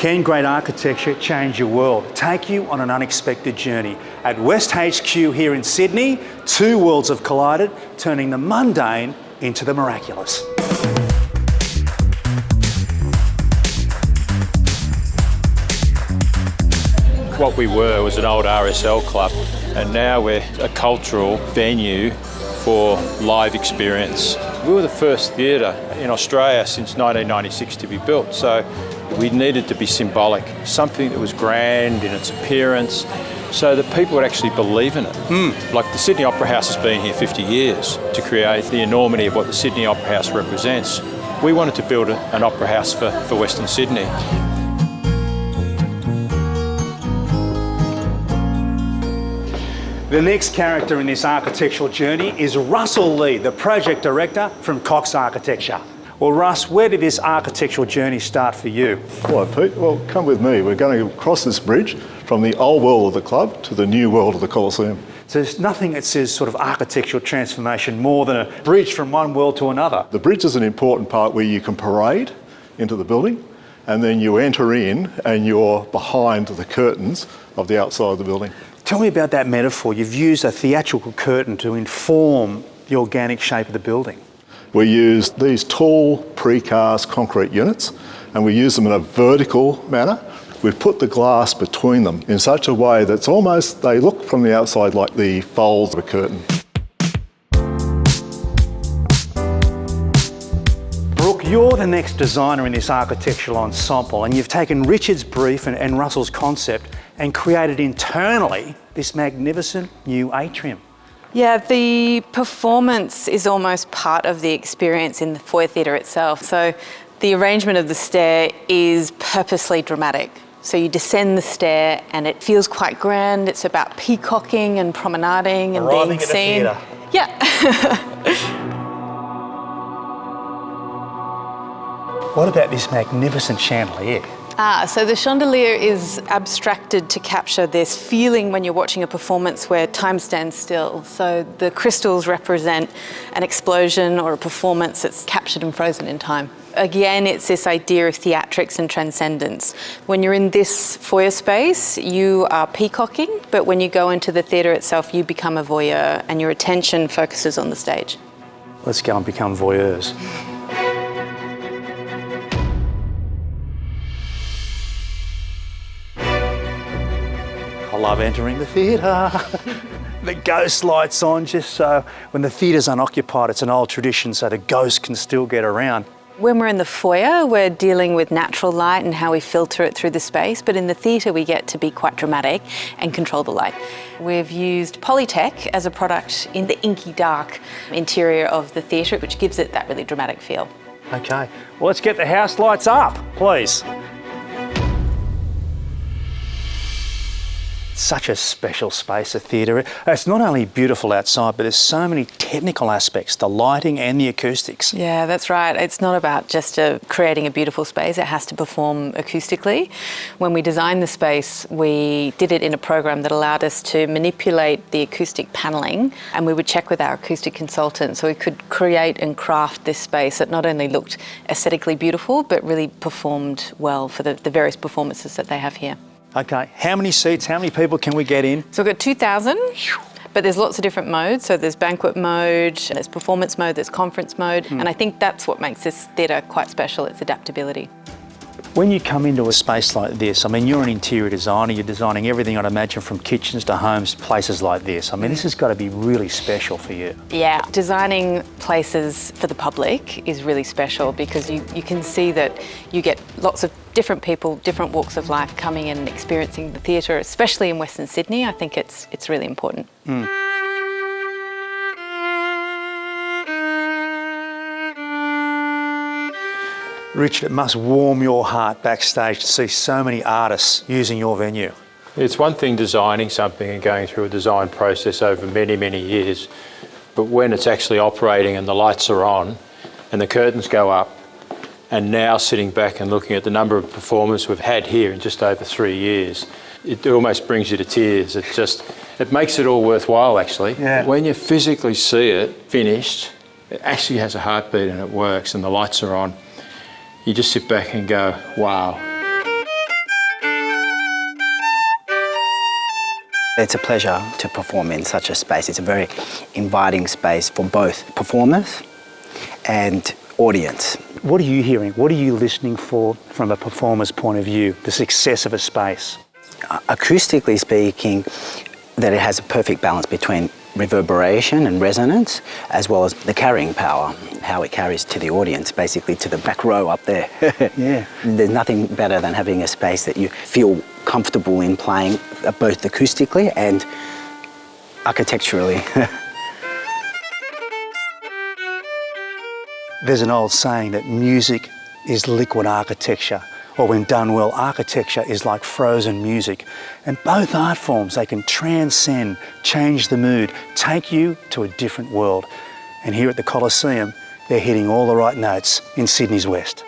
Can great architecture change your world? Take you on an unexpected journey. At West HQ here in Sydney, two worlds have collided, turning the mundane into the miraculous. What we were was an old RSL club, and now we're a cultural venue for live experience. We were the first theatre in Australia since 1996 to be built, so we needed to be symbolic, something that was grand in its appearance, so that people would actually believe in it. Like the Sydney Opera House has been here 50 years to create the enormity of what the Sydney Opera House represents. We wanted to build an opera house for Western Sydney. The next character in this architectural journey is Russell Lee, the project director from COX Architecture. Well, Russ, where did this architectural journey start for you? Hello, Pete. Well, come with me. We're going to cross this bridge from the old world of the club to the new world of the Coliseum. So there's nothing that says sort of architectural transformation more than a bridge from one world to another. The bridge is an important part where you can parade into the building, and then you enter in and you're behind the curtains of the outside of the building. Tell me about that metaphor. You've used a theatrical curtain to inform the organic shape of the building. We use these tall precast concrete units, and we use them in a vertical manner. We've put the glass between them in such a way that's almost, they look from the outside like the folds of a curtain. Brooke, you're the next designer in this architectural ensemble, and you've taken Richard's brief and Russell's concept and created internally this magnificent new atrium. Yeah, the performance is almost part of the experience in the foyer theatre itself. So the arrangement of the stair is purposely dramatic. So you descend the stair and it feels quite grand. It's about peacocking and promenading and Arriving being seen. at the theatre. Yeah. What about this magnificent chandelier? So the chandelier is abstracted to capture this feeling when you're watching a performance where time stands still. So the crystals represent an explosion or a performance that's captured and frozen in time. Again, it's this idea of theatrics and transcendence. When you're in this foyer space, you are peacocking, but when you go into the theatre itself, you become a voyeur and your attention focuses on the stage. Let's go and become voyeurs. I love entering the theatre. The ghost lights on just so when the theatre's unoccupied, it's an old tradition so the ghost can still get around. When we're in the foyer, we're dealing with natural light and how we filter it through the space, but in the theatre we get to be quite dramatic and control the light. We've used Polytec as a product in the inky dark interior of the theatre, which gives it that really dramatic feel. Okay, well let's get the house lights up, please. Such a special space, a theatre. It's not only beautiful outside, but there's so many technical aspects, the lighting and the acoustics. Yeah, that's right. It's not about just creating a beautiful space, it has to perform acoustically. When we designed the space, we did it in a program that allowed us to manipulate the acoustic panelling, and we would check with our acoustic consultant so we could create and craft this space that not only looked aesthetically beautiful, but really performed well for the various performances that they have here. Okay, how many seats, how many people can we get in? So we've got 2,000, but there's lots of different modes. So there's banquet mode, there's performance mode, there's conference mode, and I think that's what makes this theatre quite special, its adaptability. When you come into a space like this, I mean, you're an interior designer, you're designing everything, I'd imagine, from kitchens to homes, places like this. I mean, this has got to be really special for you. Yeah, designing places for the public is really special because you can see that you get lots of different people, different walks of life coming in and experiencing the theatre, especially in Western Sydney. I think it's really important. Richard, it must warm your heart backstage to see so many artists using your venue. It's one thing designing something and going through a design process over many, many years, but when it's actually operating and the lights are on and the curtains go up, and now sitting back and looking at the number of performers we've had here in just over 3 years, it almost brings you to tears. It makes it all worthwhile, actually. Yeah. When you physically see it finished, it actually has a heartbeat and it works and the lights are on. You just sit back and go, wow. It's a pleasure to perform in such a space. It's a very inviting space for both performers and audience. What are you hearing? What are you listening for from a performer's point of view, the success of a space? Acoustically speaking, that it has a perfect balance between reverberation and resonance, as well as the carrying power, how it carries to the audience, basically to the back row up there. Yeah. There's nothing better than having a space that you feel comfortable in playing, both acoustically and architecturally. There's an old saying that music is liquid architecture, or when done well, architecture is like frozen music. And both art forms, they can transcend, change the mood, take you to a different world. And here at the Coliseum, they're hitting all the right notes in Sydney's West.